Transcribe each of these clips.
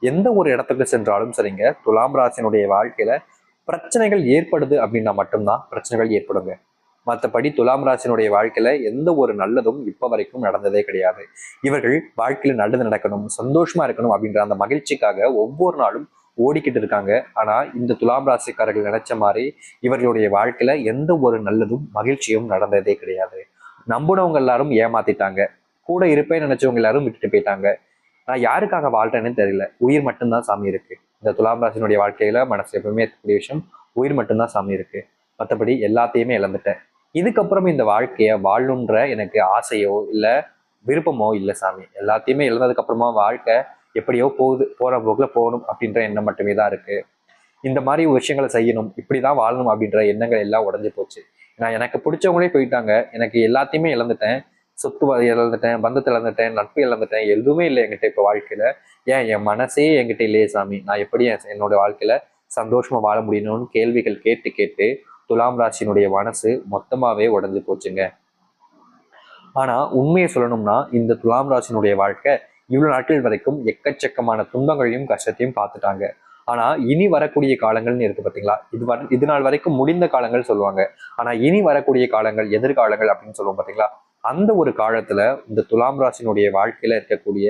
எந்த ஒரு இடத்துக்கு சென்றாலும் சரிங்க, துலாம் ராசினுடைய வாழ்க்கையில பிரச்சனைகள் ஏற்படுது அப்படின்னா மட்டும்தான் பிரச்சனைகள் ஏற்படுங்க. மற்றபடி துலாம் ராசினுடைய வாழ்க்கையில எந்த ஒரு நல்லதும் இப்ப வரைக்கும் நடந்ததே கிடையாது. இவர்கள் வாழ்க்கையில நல்லது நடக்கணும், சந்தோஷமா இருக்கணும் அப்படின்ற அந்த மகிழ்ச்சிக்காக ஒவ்வொரு நாளும் ஓடிக்கிட்டு இருக்காங்க. ஆனா இந்த துலாம் ராசிக்காரர்கள் நினைச்ச மாதிரி இவர்களுடைய வாழ்க்கையில எந்த ஒரு நல்லதும் மகிழ்ச்சியும் நடந்ததே கிடையாது. நம்புனவங்க எல்லாரும் ஏமாத்திட்டாங்க. கூட இருப்பேன்னு நினைச்சவங்க எல்லாரும் விட்டுட்டு போயிட்டாங்க. நான் யாருக்காக வாழ்றேன்னு தெரியல. உயிர் மட்டும்தான் சாமி இருக்கு. இந்த துலாம் ராசினுடைய வாழ்க்கையில மனசு எப்பவுமே இருக்கக்கூடிய விஷயம், உயிர் மட்டும்தான் சாமி இருக்கு. மற்றபடி எல்லாத்தையுமே இழந்துட்டேன். இதுக்கப்புறம் இந்த வாழ்க்கைய வாழணுன்ற எனக்கு ஆசையோ இல்ல விருப்பமோ இல்லை சாமி. எல்லாத்தையுமே இழந்ததுக்கு அப்புறமா வாழ்க்கை எப்படியோ போகுது, போற போக்குல போகணும் அப்படின்ற எண்ணம் மட்டுமே தான் இருக்கு. இந்த மாதிரி விஷயங்களை செய்யணும், இப்படிதான் வாழணும் அப்படின்ற எண்ணங்கள் எல்லாம் உடஞ்சு போச்சு. நான் எனக்கு பிடிச்சவங்களே போயிட்டாங்க. எனக்கு எல்லாத்தையுமே இழந்துட்டேன். சொத்து இழந்துட்டேன், பந்தத்தை இழந்துட்டேன், நட்பு இழந்துட்டேன். எதுவுமே இல்லை என்கிட்ட இப்ப வாழ்க்கையில. ஏன் என் மனசே என்கிட்ட இல்லையே சாமி, நான் எப்படி என்னோட வாழ்க்கையில சந்தோஷமா வாழ முடியணும்னு கேள்விகள் கேட்டு கேட்டு துலாம் ராசியினுடைய மனசு மொத்தமாவே உடஞ்சு போச்சுங்க. ஆனா உண்மையை சொல்லணும்னா இந்த துலாம் ராசியினுடைய வாழ்க்கை இவ்வளவு நாட்கள் வரைக்கும் எக்கச்சக்கமான துன்பங்களையும் கஷ்டத்தையும் பார்த்துட்டாங்க. ஆனா இனி வரக்கூடிய காலங்கள்னு இருக்கு பாத்தீங்களா, இது நாள் வரைக்கும் முடிந்த காலங்கள் சொல்லுவாங்க. ஆனா இனி வரக்கூடிய காலங்கள், எதிர்காலங்கள் அப்படின்னு சொல்லுவோம் பாத்தீங்களா, அந்த ஒரு காலத்துல இந்த துலாம் ராசினுடைய வாழ்க்கையில இருக்கக்கூடிய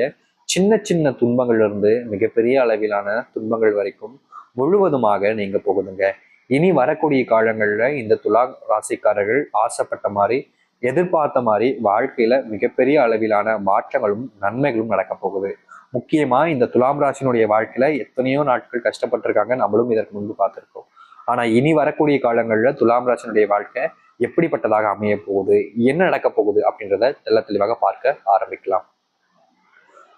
சின்ன சின்ன துன்பங்கள்ல இருந்து மிகப்பெரிய அளவிலான துன்பங்கள் வரைக்கும் முழுவதுமாக நீங்க போகுதுங்க. இனி வரக்கூடிய காலங்கள்ல இந்த துலாம் ராசிக்காரர்கள் ஆசைப்பட்ட மாதிரி, எதிர்பார்த்த மாதிரி வாழ்க்கையில மிகப்பெரிய அளவிலான மாற்றங்களும் நன்மைகளும் நடக்க போகுது. முக்கியமா இந்த துலாம் ராசினுடைய வாழ்க்கையில எத்தனையோ நாட்கள் கஷ்டப்பட்டிருக்காங்க, நம்மளும் இதற்கு முன்பு பார்த்திருக்கோம். ஆனா இனி வரக்கூடிய காலங்கள்ல துலாம் ராசினுடைய வாழ்க்கை எப்படிப்பட்டதாக அமைய போகுது, என்ன நடக்க போகுது அப்படின்றத தெள்ள தெளிவாக பார்க்க ஆரம்பிக்கலாம்.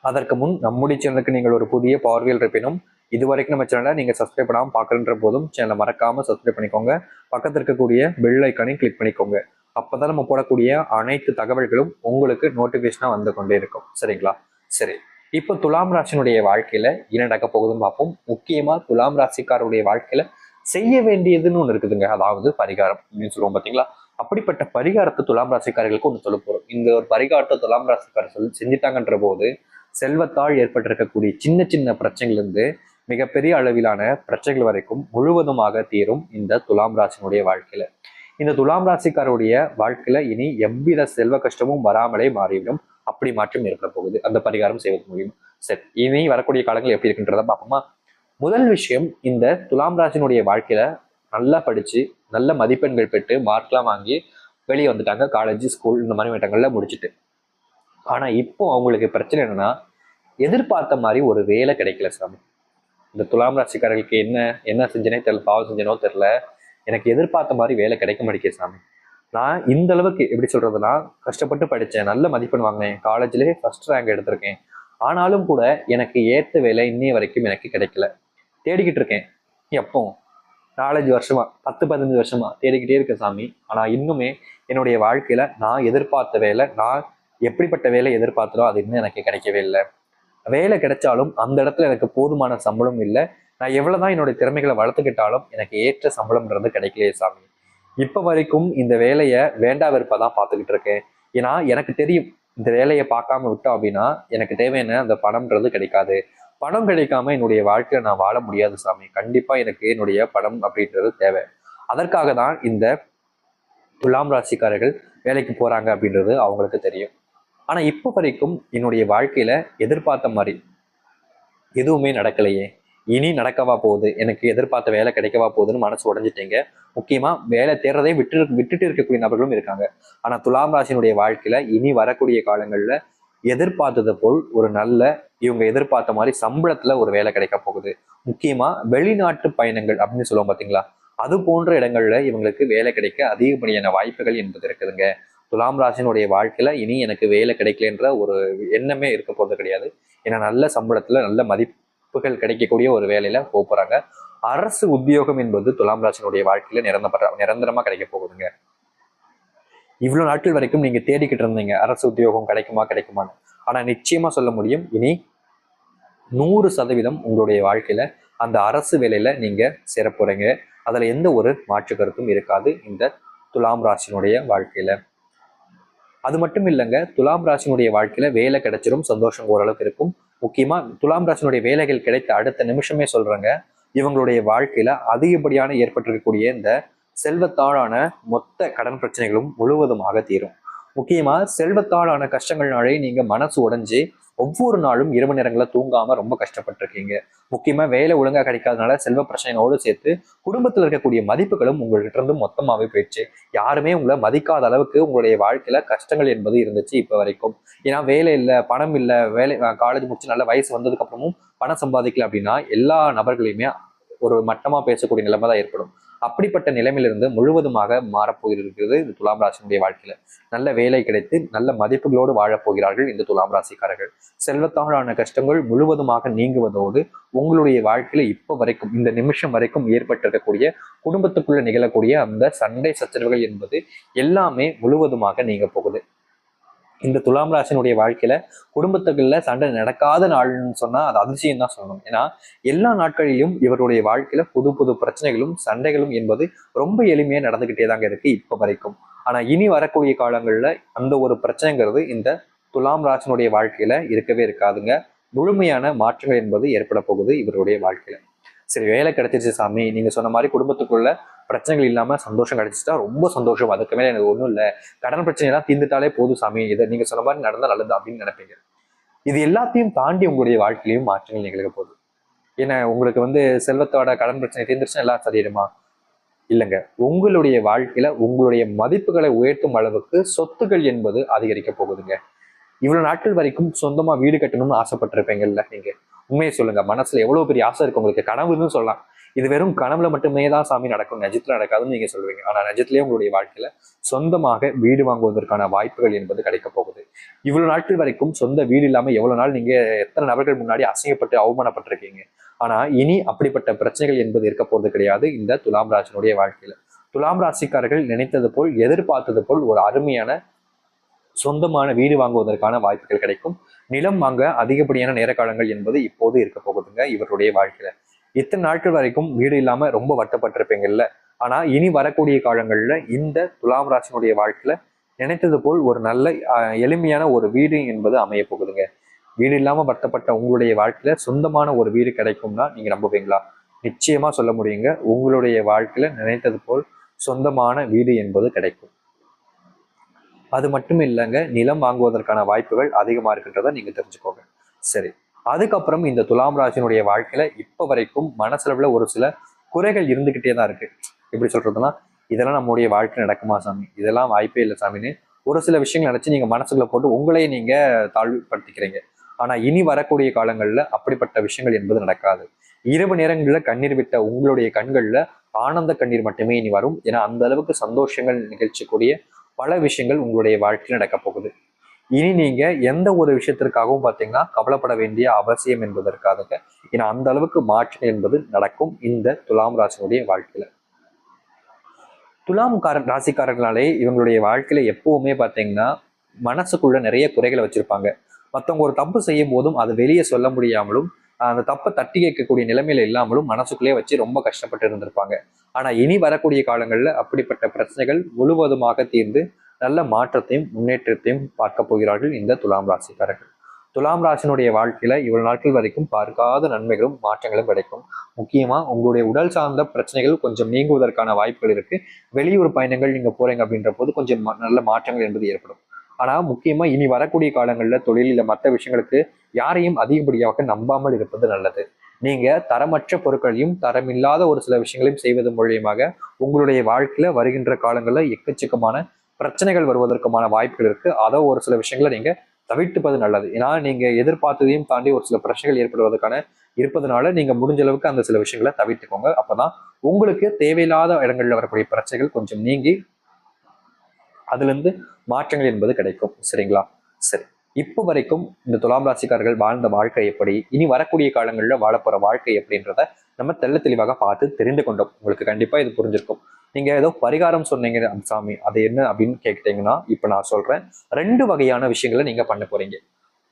அதற்கு முன் நம்முடைய சேனலுக்கு நீங்கள் ஒரு புதிய பார்வையில் இருப்பினும் இதுவரைக்கும் நம்ம சேனலை நீங்க சப்ஸ்கிரைப் பண்ணாமல் பார்க்கலன்ற போதும் சேனலை மறக்காம சப்ஸ்கிரைப் பண்ணிக்கோங்க. பக்கத்தில் இருக்கக்கூடிய பெல் ஐக்கானையும் கிளிக் பண்ணிக்கோங்க. அப்பதான் நம்ம போடக்கூடிய அனைத்து தகவல்களும் உங்களுக்கு நோட்டிபிகேஷனா வந்து கொண்டே இருக்கும். சரிங்களா? சரி, இப்போ துலாம் ராசினுடைய வாழ்க்கையில என்ன நடக்க போகுதுன்னு பார்ப்போம். முக்கியமா துலாம் ராசிக்காரருடைய வாழ்க்கையில செய்ய வேண்டியதுன்னு ஒண்ணு இருக்குதுங்க. அதாவது பரிகாரம் அப்படின்னு சொல்லுவோம் பாத்தீங்களா. அப்படிப்பட்ட பரிகாரத்தை துலாம் ராசிக்காரர்களுக்கு ஒண்ணு சொல்ல போறோம். இந்த ஒரு பரிகாரத்தை துலாம் ராசிக்காரர் செஞ்சுட்டாங்கன்ற போது செல்வத்தால் ஏற்பட்டிருக்கக்கூடிய சின்ன சின்ன பிரச்சனைகள் இருந்து மிகப்பெரிய அளவிலான பிரச்சனைகள் வரைக்கும் முழுவதுமாக தீரும் இந்த துலாம் ராசினுடைய வாழ்க்கையில. இந்த துலாம் ராசிக்காரருடைய வாழ்க்கையில இனி எவ்வித செல்வ கஷ்டமும் வராமலே மாறிவிடும். அப்படி மாற்றம் ஏற்பட போகுது அந்த பரிகாரம் செய்வது முடியும். சரி, இனி வரக்கூடிய காலங்கள் எப்படி இருக்குன்றத பார்ப்போமா. முதல் விஷயம், இந்த துலாம் ராசினுடைய வாழ்க்கையில நல்லா படிச்சு நல்ல மதிப்பெண்கள் பெற்று மார்க்லாம் வாங்கி வெளியே வந்துட்டாங்க. காலேஜ், ஸ்கூல் இந்த மாதிரி இடங்கள்ல முடிச்சுட்டு. ஆனா இப்போ அவங்களுக்கு பிரச்சனை என்னன்னா, எதிர்பார்த்த மாதிரி ஒரு வேலை கிடைக்கல சாமி. இந்த துலாம் ராசிக்காரர்களுக்கு என்ன என்ன செஞ்சனே தெரியல, பாவம் செஞ்சனோ தெரியல, எனக்கு எதிர்பார்த்த மாதிரி வேலை கிடைக்க மாட்டேங்குது சாமி. நான் இந்த அளவுக்கு எப்படி சொல்றதுன்னா, கஷ்டப்பட்டு படித்தேன், நல்ல மதிப்பெண் வாங்கினேன், காலேஜ்லேயே ஃபர்ஸ்ட் ரேங்க் எடுத்திருக்கேன். ஆனாலும் கூட எனக்கு ஏற்ற வேலை இன்னைய வரைக்கும் எனக்கு கிடைக்கல. தேடிக்கிட்டு இருக்கேன். எப்போ 4-5 வருஷமா, 10-15 வருஷமா தேடிக்கிட்டே இருக்கேன் சாமி. ஆனா இன்னுமே என்னுடைய வாழ்க்கையில நான் எதிர்பார்த்த வேலை, நான் எப்படிப்பட்ட வேலை எதிர்பார்த்தோ அது இன்னும் எனக்கு கிடைக்கவே இல்லை. வேலை கிடைச்சாலும் அந்த இடத்துல எனக்கு போதுமான சம்பளம் இல்லை. நான் எவ்வளவுதான் என்னுடைய திறமைகளை வளர்த்துக்கிட்டாலும் எனக்கு ஏற்ற சம்பளம்ன்றது கிடைக்கலையே சாமி. இப்ப வரைக்கும் இந்த வேலையை வேண்டா வெறுப்பாதான் பார்த்துக்கிட்டு இருக்கேன். ஏன்னா எனக்கு தெரியும், இந்த வேலையை பார்க்காம விட்டோம் அப்படின்னா எனக்கு தேவையான அந்த பணம்ன்றது கிடைக்காது. பணம் கிடைக்காம என்னுடைய வாழ்க்கையில நான் வாழ முடியாது சாமி. கண்டிப்பா எனக்கு என்னுடைய பணம் அப்படின்றது தேவை. அதற்காக தான் இந்த துலாம் ராசிக்காரர்கள் வேலைக்கு போறாங்க அப்படின்றது அவங்களுக்கு தெரியும். ஆனா இப்போ வரைக்கும் என்னுடைய வாழ்க்கையில எதிர்பார்த்த மாதிரி எதுவுமே நடக்கலையே. இனி நடக்கவா போகுது, எனக்கு எதிர்பார்த்த வேலை கிடைக்கவா போகுதுன்னு மனசு உடஞ்சிட்டீங்க. முக்கியமா வேலை தேடுறதை விட்டுட்டு இருக்கக்கூடிய நபர்களும் இருக்காங்க. ஆனா துலாம் ராசினுடைய வாழ்க்கையில இனி வரக்கூடிய காலங்கள்ல எதிர்பார்த்தது போல் ஒரு நல்ல, இவங்க எதிர்பார்த்த மாதிரி சம்பளத்துல ஒரு வேலை கிடைக்க போகுது. முக்கியமா வெளிநாட்டு பயணங்கள் அப்படின்னு சொல்லுவோம் பாத்தீங்களா, அது போன்ற இடங்கள்ல இவங்களுக்கு வேலை கிடைக்க அதிகப்படியான வாய்ப்புகள் என்பது இருக்குதுங்க. துலாம் ராசினுடைய வாழ்க்கையில இனி எனக்கு வேலை கிடைக்கலன்ற ஒரு எண்ணமே இருக்க போறது கிடையாது. ஏன்னா நல்ல சம்பளத்துல நல்ல மதிப்புகள் கிடைக்கக்கூடிய ஒரு வேலையில போறாங்க. அரசு உத்தியோகம் என்பது துலாம் ராசினுடைய வாழ்க்கையில நிரந்தரமா கிடைக்க போகுதுங்க. இவ்வளவு நாட்கள் வரைக்கும் நீங்க தேடிக்கிட்டு இருந்தீங்க அரசு உத்தியோகம் கிடைக்குமான்னு. ஆனா நிச்சயமா சொல்ல முடியும், இனி 100% உங்களுடைய வாழ்க்கையில அந்த அரசு வேலையில நீங்க சேர போறீங்க. அதுல எந்த ஒரு மாற்று கருத்தும் இருக்காது இந்த துலாம் ராசினுடைய வாழ்க்கையில. அது மட்டும் இல்லைங்க, துலாம் ராசினுடைய வாழ்க்கையில வேலை கிடைச்சிடும், சந்தோஷம் ஓரளவுக்கு இருக்கும். முக்கியமா துலாம் ராசினுடைய வேலைகள் கிடைத்த அடுத்த நிமிஷமே சொல்றாங்க, இவங்களுடைய வாழ்க்கையில அதிகப்படியான ஏற்பட்டிருக்கக்கூடிய இந்த செல்வத்தாழான மொத்த கடன் பிரச்சனைகளும் முழுவதுமாக தீரும். முக்கியமா செல்வத்தாழான கஷ்டங்கள்னாலே நீங்க மனசு உடைஞ்சு ஒவ்வொரு நாளும் இரவு நேரங்களில் தூங்காம ரொம்ப கஷ்டப்பட்டிருக்கீங்க. முக்கியமா வேலை ஒழுங்கா கிடைக்காதனால செல்வ பிரச்சனையோடு சேர்த்து குடும்பத்தில் இருக்கக்கூடிய மதிப்புகளும் உங்கள்கிட்ட இருந்து மொத்தமாவே போயிடுச்சு. யாருமே உங்களை மதிக்காத அளவுக்கு உங்களுடைய வாழ்க்கையில கஷ்டங்கள் என்பது இருந்துச்சு இப்ப வரைக்கும். ஏன்னா வேலை இல்லை, பணம் இல்லை, வேலை காலேஜ் முடிச்சு நல்ல வயசு வந்ததுக்கு அப்புறமும் பணம் சம்பாதிக்கல அப்படின்னா எல்லா நபர்களையுமே ஒரு மட்டமா பேசக்கூடிய நிலைமை தான் ஏற்படும். அப்படிப்பட்ட நிலைமையிலிருந்து முழுவதுமாக மாறப்போகிறது இந்த துலாம் ராசியினுடைய வாழ்க்கையில. நல்ல வேலை கிடைத்து நல்ல மதிப்புகளோடு வாழப் போகிறார்கள் இந்த துலாம் ராசிக்காரர்கள். செல்வத்தாலான கஷ்டங்கள் முழுவதுமாக நீங்குவதோடு உங்களுடைய வாழ்க்கையில இப்ப வரைக்கும் இந்த நிமிஷம் வரைக்கும் ஏற்பட்டிருக்கக்கூடிய குடும்பத்துக்குள்ள நிகழக்கூடிய அந்த சண்டை சச்சரவுகள் என்பது எல்லாமே முழுவதுமாக நீங்க போகுது. இந்த துலாம் ராசினுடைய வாழ்க்கையில குடும்பத்துக்குள்ள சண்டை நடக்காத நாள்னு சொன்னா அது அதிசயம் தான் சொல்லணும். ஏன்னா எல்லா நாட்களிலும் இவருடைய வாழ்க்கையில புது புது பிரச்சனைகளும் சண்டைகளும் என்பது ரொம்ப எளிமையா நடந்துகிட்டே தாங்க இருக்கு இப்ப வரைக்கும். ஆனா இனி வரக்கூடிய காலங்கள்ல அந்த ஒரு பிரச்சனைங்கிறது இந்த துலாம் ராசினுடைய வாழ்க்கையில இருக்கவே இருக்காதுங்க. முழுமையான மாற்றங்கள் என்பது ஏற்பட போகுது இவருடைய வாழ்க்கையில. சரி, வேலை கிடைச்சிருச்சு சாமி, நீங்க சொன்ன மாதிரி குடும்பத்துக்குள்ள பிரச்சனைகள் இல்லாம சந்தோஷம் கிடைச்சிட்டா ரொம்ப சந்தோஷம், அதுக்கு மேல எனக்கு ஒன்றும் இல்லை, கடன் பிரச்சனை எல்லாம் தீர்ந்துட்டாலே போதும் சாமி, இதை நீங்க சொன்ன மாதிரி நடந்தா நல்லது அப்படின்னு நினைப்பீங்க. இது எல்லாத்தையும் தாண்டி உங்களுடைய வாழ்க்கையிலையும் மாற்றங்கள் நிகழ போகுது. ஏன்னா உங்களுக்கு செல்வத்தோட கடன் பிரச்சனை தீர்ந்துருச்சுன்னா எல்லாம் சரியிடுமா? இல்லைங்க. உங்களுடைய வாழ்க்கையில உங்களுடைய மதிப்புகளை உயர்த்தும் அளவுக்கு சொத்துக்கள் என்பது அதிகரிக்க போகுதுங்க. இவ்வளவு நாட்கள் வரைக்கும் சொந்தமா வீடு கட்டணும்னு ஆசைப்பட்டிருப்பீங்கல்ல நீங்க, உண்மையை சொல்லுங்க, மனசுல எவ்வளவு பெரிய ஆசை இருக்கு உங்களுக்கு. கனவுன்னு சொல்லலாம், இது வெறும் கனவுல மட்டுமே தான் சாமி நடக்கும், நிஜத்துல நடக்காதுன்னு நீங்க சொல்லுவீங்க. ஆனா நிஜத்திலேயே உங்களுடைய வாழ்க்கையில சொந்தமாக வீடு வாங்குவதற்கான வாய்ப்புகள் என்பது கிடைக்க போகுது. இவ்வளவு நாட்கள் வரைக்கும் சொந்த வீடு இல்லாம எவ்வளவு நாள் நீங்க எத்தனை நபர்கள் முன்னாடி அசிங்கப்பட்டு அவமானப்பட்டிருக்கீங்க. ஆனா இனி அப்படிப்பட்ட பிரச்சனைகள் என்பது இருக்க போறது கிடையாது இந்த துலாம் ராசினுடைய வாழ்க்கையில. துலாம் ராசிக்காரர்கள் நினைத்தது போல் எதிர்பார்த்தது போல் ஒரு அருமையான சொந்தமான வீடு வாங்குவதற்கான வாய்ப்புகள் கிடைக்கும். நிலம் வாங்க அதிகப்படியான நேர காலங்கள் என்பது இப்போது இருக்க போகுதுங்க இவருடைய வாழ்க்கையில. இத்தனை நாட்கள் வரைக்கும் வீடு இல்லாம ரொம்ப வருத்தப்பட்டிருப்பீங்கல்ல. ஆனா இனி வரக்கூடிய காலங்கள்ல இந்த துலாம் ராசினுடைய வாழ்க்கையில நினைத்தது போல் ஒரு நல்ல எளிமையான ஒரு வீடு என்பது அமைய போகுதுங்க. வீடு இல்லாம வருத்தப்பட்ட உங்களுடைய வாழ்க்கையில சொந்தமான ஒரு வீடு கிடைக்கும்னா நீங்க நம்புவீங்களா? நிச்சயமா சொல்ல முடியுங்க, உங்களுடைய வாழ்க்கையில நினைத்தது போல் சொந்தமான வீடு என்பது கிடைக்கும். அது மட்டும் இல்லைங்க, நிலம் வாங்குவதற்கான வாய்ப்புகள் அதிகமா இருக்கின்றத நீங்க தெரிஞ்சுக்கோங்க. சரி, அதுக்கப்புறம் இந்த துலாம் ராசினுடைய வாழ்க்கையில இப்ப வரைக்கும் மனசளவுல ஒரு சில குறைகள் இருந்துகிட்டே தான் இருக்கு. எப்படி சொல்றதுன்னா, இதெல்லாம் நம்முடைய வாழ்க்கை நடக்குமா சாமி, இதெல்லாம் வாய்ப்பே இல்லை சாமின்னு ஒரு சில விஷயங்கள் நினைச்சு நீங்க மனசுக்குள்ள போட்டு உங்களையே நீங்க தாழ்வுபடுத்திக்கிறீங்க. ஆனா இனி வரக்கூடிய காலங்கள்ல அப்படிப்பட்ட விஷயங்கள் என்பது நடக்காது. இரவு நேரங்கள்ல கண்ணீர் விட்ட உங்களுடைய கண்கள்ல ஆனந்த கண்ணீர் மட்டுமே இனி வரும். ஏன்னா அந்த அளவுக்கு சந்தோஷங்கள் நிகழ்ச்சிக்கூடிய பல விஷயங்கள் உங்களுடைய வாழ்க்கையில் நடக்க போகுது. இனி நீங்க எந்த ஒரு விஷயத்திற்காகவும் பார்த்தீங்கன்னா கவலைப்பட வேண்டிய அவசியம் என்பதற்காக. ஏன்னா அந்த அளவுக்கு மாற்றம் என்பது நடக்கும் இந்த துலாம் ராசினுடைய வாழ்க்கையில. துலாம் ராசிக்காரர்களாலே இவங்களுடைய வாழ்க்கையில எப்பவுமே பார்த்தீங்கன்னா மனசுக்குள்ள நிறைய குறைகளை வச்சிருப்பாங்க. மற்றவங்க ஒரு தப்பு செய்யும் போதும் அதை வெளியே சொல்ல முடியாமலும் அந்த தப்பை தட்டி கேட்கக்கூடிய நிலைமையில இல்லாமலும் மனசுக்குள்ளேயே வச்சு ரொம்ப கஷ்டப்பட்டு இருந்திருப்பாங்க. ஆனா இனி வரக்கூடிய காலங்கள்ல அப்படிப்பட்ட பிரச்சனைகள் முழுவதுமாக தீர்ந்து நல்ல மாற்றத்தையும் முன்னேற்றத்தையும் பார்க்க போகிறார்கள் இந்த துலாம் ராசிக்காரர்கள். துலாம் ராசினுடைய வாழ்க்கையில இவ்வளவு நாட்கள் வரைக்கும் பார்க்காத நன்மைகளும் மாற்றங்களும் கிடைக்கும். முக்கியமா உங்களுடைய உடல் சார்ந்த பிரச்சனைகள் கொஞ்சம் நீங்குவதற்கான வாய்ப்புகள் இருக்கு. வெளியூர் பயணங்கள் நீங்க போறீங்க அப்படின்ற போது கொஞ்சம் நல்ல மாற்றங்கள் என்பது ஏற்படும். ஆனா முக்கியமா இனி வரக்கூடிய காலங்கள்ல தொழில மற்ற விஷயங்களுக்கு யாரையும் அதிகப்படியாக நம்பாமல் இருப்பது நல்லது. நீங்க தரமற்ற பொருட்களையும் தரமில்லாத ஒரு சில விஷயங்களையும் செய்வது மூலியமாக உங்களுடைய வாழ்க்கையில வருகின்ற காலங்கள்ல எக்கச்சக்கமான பிரச்சனைகள் வருவதற்குமான வாய்ப்புகள் இருக்கு. அதை ஒரு சில விஷயங்களை நீங்க தவிர்த்துப்பது நல்லது. ஏன்னா நீங்க எதிர்பார்த்ததையும் தாண்டி ஒரு சில பிரச்சனைகள் ஏற்படுவதற்கான இருப்பதனால நீங்க முடிஞ்ச அளவுக்கு அந்த சில விஷயங்களை தவிர்த்துக்கோங்க. அப்பதான் உங்களுக்கு தேவையில்லாத இடங்கள்ல வரக்கூடிய பிரச்சனைகள் கொஞ்சம் நீங்கி அதுல இருந்து மாற்றங்கள் என்பது கிடைக்கும். சரிங்களா? சரி, இப்போ வரைக்கும் இந்த துலாம் ராசிக்காரர்கள் வாழ்ந்த வாழ்க்கை எப்படி, இனி வரக்கூடிய காலங்களில் வாழப்போற வாழ்க்கை எப்படின்றத நம்ம தெள்ள தெளிவாக பார்த்து தெரிந்து கொண்டோம். உங்களுக்கு கண்டிப்பா இது புரிஞ்சிருக்கும். நீங்க ஏதோ பரிகாரம் சொன்னீங்க சாமி, அது என்ன அப்படின்னு கேட்டீங்கன்னா இப்ப நான் சொல்றேன். 2 வகையான விஷயங்களை நீங்க பண்ண போறீங்க.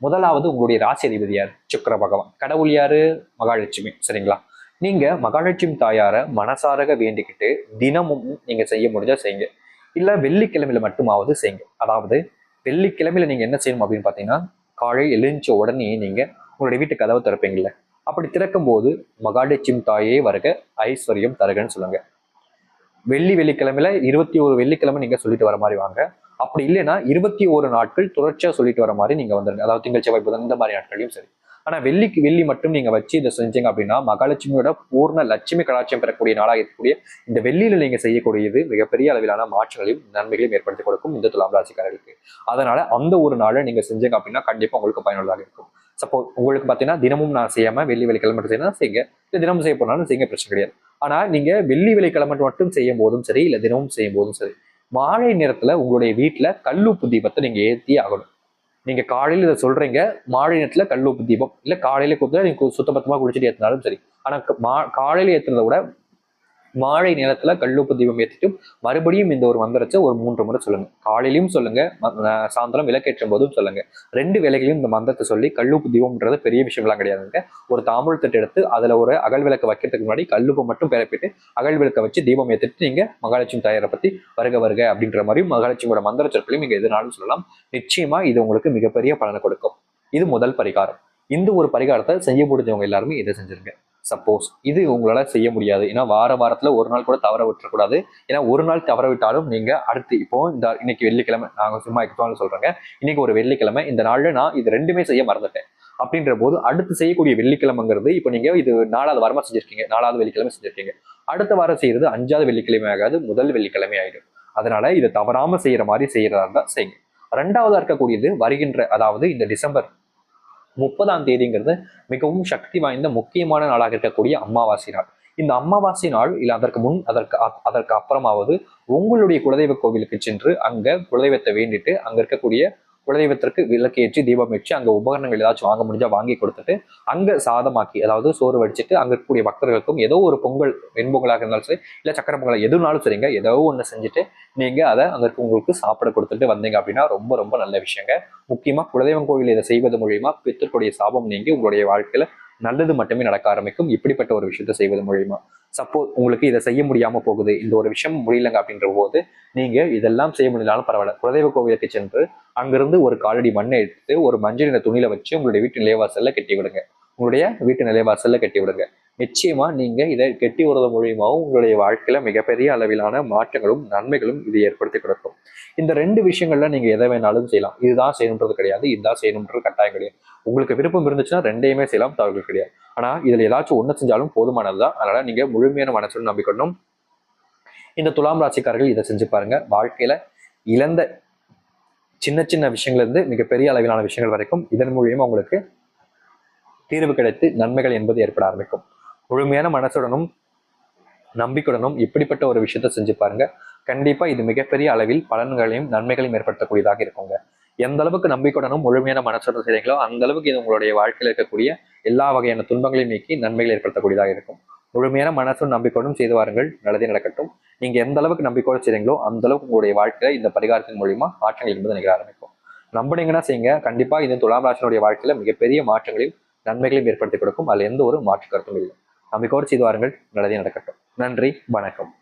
முதலாவது, உங்களுடைய ராசி அதிபதி யார்? சுக்கிர பகவான். கடவுள் யாரு? மகாலட்சுமி. சரிங்களா? நீங்க மகாலட்சுமி தாயார மனசாரக வேண்டிக்கிட்டு தினமும் நீங்க செய்ய முடிஞ்சா செய்யுங்க. இல்ல வெள்ளிக்கிழமையில மட்டுமாவது செய்யுங்க. அதாவது வெள்ளிக்கிழமையில நீங்க என்ன செய்யணும் அப்படின்னு பாத்தீங்கன்னா, காலை எழுந்த உடனே நீங்க உங்களுடைய வீட்டு கதவை திறப்பீங்கல்ல, அப்படி திறக்கும் போது மகாலட்சுமி தாயே வருக, ஐஸ்வர்யம் தருகன்னு சொல்லுங்க. வெள்ளிக்கிழமையில 21 வெள்ளிக்கிழமை நீங்க சொல்லிட்டு வர மாதிரி வாங்க. அப்படி இல்லைன்னா 21 நாட்கள் தொடர்ச்சியா சொல்லிட்டு வர மாதிரி நீங்க வந்துருங்க. அதாவது திங்கள் செவ்வாய் புதன் இந்த மாதிரி நாட்களையும் சரி. ஆனா வெள்ளி மட்டும் நீங்க வச்சு இதை செஞ்சீங்க அப்படின்னா மகாலட்சுமியோட பூர்ண லட்சுமி கடாட்சியம் பெறக்கூடிய நாளாக இருக்கக்கூடிய இந்த வெள்ளியில நீங்க செய்யக்கூடியது மிகப்பெரிய அளவிலான மாற்றங்களையும் நன்மைகளையும் ஏற்படுத்தி கொடுக்கும் இந்த துலாம் ராசிக்காரர்களுக்கு. அதனால அந்த ஒரு நாளை நீங்க செஞ்சீங்க அப்படின்னா கண்டிப்பா உங்களுக்கு பயனுள்ளதாக இருக்கும். சப்போஸ் உங்களுக்கு பாத்தீங்கன்னா தினமும் நான் செய்யாம வெள்ளிக்கிழமை மட்டும் செய்யணும் செய்யுங்க, இல்லை தினமும் செய்ய போனாலும் செய்யுங்க, பிரச்சனை கிடையாது. ஆனா நீங்க வெள்ளிக்கிழமை மட்டும் செய்யும் போதும் சரி, இல்ல தினமும் செய்யும் போதும் சரி, மாலை நேரத்துல உங்களுடைய வீட்டுல கல்லுப்பு தீபத்தை நீங்க ஏற்றி ஆகணும். நீங்க காலையில இதை சொல்றீங்க, மாலை நேரத்துல கல்லுப்பு தீபம் இல்ல காலையில கொடுத்தா நீங்க சுத்தபத்தமா குடிச்சிட்டு ஏற்றினாலும் சரி. ஆனா காலையில ஏற்றுறத விட மாலை நேரத்துல கல்லுப்பு தீபம் ஏற்றிட்டு மறுபடியும் இந்த ஒரு மந்திரத்தை ஒரு 3 முறை சொல்லுங்க. காலையிலையும் சொல்லுங்க, சாயந்தரம் விளக்கேற்றும் போதும் சொல்லுங்க. 2 வேளைகளையும் இந்த மந்திரத்தை சொல்லி கல்லுப்பு தீபம்ன்றது பெரிய விஷயம்லாம் கிடையாதுங்க. ஒரு தாம்பூலத்தட்டு எடுத்து அதுல ஒரு அகல் விளக்கு வைக்கிறதுக்கு முன்னாடி கல்லுப்பு மட்டும் பிறப்பிட்டு அகல் விளக்க வச்சு தீபம் ஏற்றிட்டு நீங்க மகாலட்சுமி தாயாரை பத்தி வருக அப்படின்ற மாதிரி மகாலட்சுமியோட மந்திர சொற்களையும் நீங்க எதுனாலும் சொல்லலாம். நிச்சயமா இது உங்களுக்கு மிகப்பெரிய பலனை கொடுக்கும். இது முதல் பரிகாரம். இந்த ஒரு பரிகாரத்தை செய்ய முடிஞ்சவங்க எல்லாருமே இதை செஞ்சிருங்க. சப்போஸ் இது உங்களால செய்ய முடியாது, ஏன்னா வாரத்துல ஒரு நாள் கூட தவற விட்டுறக்கூடாது. ஏன்னா ஒரு நாள் தவற விட்டாலும் நீங்க அடுத்து இப்போ இந்த இன்னைக்கு வெள்ளிக்கிழமை, நாங்க சும்மா எக்ஸாம்பிள் சொல்றேங்க, இன்னைக்கு ஒரு வெள்ளிக்கிழமை, இந்த நாள்ல நான் இது 2மே செய்ய மறந்துட்டேன் அப்படின்ற போது அடுத்து செய்யக்கூடிய வெள்ளிக்கிழமைங்கிறது இப்போ நீங்க இது 4வது வாரமா செஞ்சிருக்கீங்க, 4வது வெள்ளிக்கிழமை செஞ்சிருக்கீங்க, அடுத்த வாரம் செய்யறது 5வது வெள்ளிக்கிழமை ஆகாது, முதல் வெள்ளிக்கிழமை ஆயிடும். அதனால இதை தவறாம செய்யற மாதிரி செய்யறதா இருந்தா செய்யுங்க. 2வதா இருக்கக்கூடியது வருகின்ற, அதாவது இந்த டிசம்பர் 30ஆம் தேதிங்கிறது மிகவும் சக்தி வாய்ந்த முக்கியமான நாளாக இருக்கக்கூடிய அமாவாசை நாள். இந்த அமாவாசை நாள் இல்ல அதற்கு முன் அதற்கு அப்புறமாவது உங்களுடைய குலதெய்வ கோவிலுக்கு சென்று அங்க குலதெய்வத்தை வேண்டிட்டு அங்க இருக்கக்கூடிய குலதெய்வத்திற்கு விளக்கு ஏற்றி தீபம் வச்சு அங்க உபகரணங்கள் ஏதாச்சும் வாங்க முடிஞ்சா வாங்கி கொடுத்துட்டு அங்க சாதமாக்கி, அதாவது சோறு வடிச்சிட்டு அங்க இருக்கக்கூடிய பக்தர்களுக்கும் ஏதோ ஒரு பொங்கல், வெண்பொங்கலாக இருந்தாலும் சரி இல்ல சக்கரை பொங்கல் எதுனாலும் சரிங்க, ஏதோ ஒண்ணு செஞ்சுட்டு நீங்க அதை அங்க இருக்கவங்களுக்கு சாப்பிட கொடுத்துட்டு வந்தீங்க அப்படின்னா ரொம்ப ரொம்ப நல்ல விஷயங்க. முக்கியமா குலதெய்வம் கோவில் இதை செய்வது மூலியமா பித்தர்களுடைய சாபம் நீங்கி உங்களுடைய வாழ்க்கையில நல்லது மட்டுமே நடக்க ஆரம்பிக்கும். இப்படிப்பட்ட ஒரு விஷயத்த செய்வது மூலியமா சப்போஸ் உங்களுக்கு இதை செய்ய முடியாம போகுது, இந்த ஒரு விஷயம் முடியலங்க அப்படின்ற போது நீங்க இதெல்லாம் செய்ய முடியலாலும் பரவாயில்ல, குலதெய்வ கோவிலுக்கு சென்று அங்கிருந்து ஒரு காலடி மண்ணை எடுத்து ஒரு மஞ்சள் நிற துணியில வச்சு உங்களுடைய வீட்டு நிலைவாசல்ல கட்டி விடுங்க. உங்களுடைய வீட்டு நிலைவாசல்ல கட்டி விடுங்க. நிச்சயமா நீங்க இதை கெட்டி வருவது மூலியமாவும் உங்களுடைய வாழ்க்கையில மிகப்பெரிய அளவிலான மாற்றங்களும் நன்மைகளும் இது ஏற்படுத்தி கொடுக்கும். இந்த 2 விஷயங்கள்ல நீங்க எதை வேணாலும் செய்யலாம். இதுதான் செய்யணுன்றது கிடையாது, இதுதான் செய்யணுன்றது கட்டாயம் கிடையாது. உங்களுக்கு விருப்பம் இருந்துச்சுன்னா 2யுமே செய்யலாம், தவறுகள் கிடையாது. ஆனா இதுல ஏதாச்சும் ஒண்ணு செஞ்சாலும் போதுமானதுதான். அதனால நீங்க முழுமையான மனசுடன் நம்பிக்கணும். இந்த துலாம் ராசிக்காரர்கள் இதை செஞ்சு பாருங்க. வாழ்க்கையில இழந்த சின்ன விஷயங்கள்ல இருந்து மிகப்பெரிய அளவிலான விஷயங்கள் வரைக்கும் இதன் மூலியமா உங்களுக்கு தீர்வு கிடைத்து நன்மைகள் என்பது ஏற்பட ஆரம்பிக்கும். முழுமையான மனசுடனும் நம்பிக்கையுடனும் இப்படிப்பட்ட ஒரு விஷயத்த செஞ்சு பாருங்க. கண்டிப்பா இது மிகப்பெரிய அளவில் பலன்களையும் நன்மைகளையும் ஏற்படுத்தக்கூடியதாக இருக்குங்க. எந்த அளவுக்கு நம்பிக்கையுடனும் முழுமையான மனசுடன் செய்றீங்களோ அந்த அளவுக்கு இது உங்களுடைய வாழ்க்கையில் இருக்கக்கூடிய எல்லா வகையான துன்பங்களையும் நீக்கி நன்மைகளை ஏற்படுத்தக்கூடியதாக இருக்கும். முழுமையான மனசும் நம்பிக்கையுடன் செய்து வாருங்கள், நல்லதே நடக்கட்டும். நீங்க எந்த அளவுக்கு நம்பிக்கையோடு செய்றீங்களோ அந்த அளவுக்கு உங்களுடைய வாழ்க்கையில இந்த பரிகாரத்தின் மூலியமா மாற்றங்கள் என்பது நிகழ ஆரம்பிக்கும். நம்பினீங்கன்னா செய்யுங்க, கண்டிப்பா இது துலாம் ராசினுடைய வாழ்க்கையில மிகப்பெரிய மாற்றங்களையும் நன்மைகளையும் ஏற்படுத்தி கொடுக்கும். அதுல எந்த ஒரு மாற்று கருத்தும் இல்லை. நம்பிக்கையோடு செய்து வாருங்கள், நல்லதே நடக்கட்டும். நன்றி, வணக்கம்.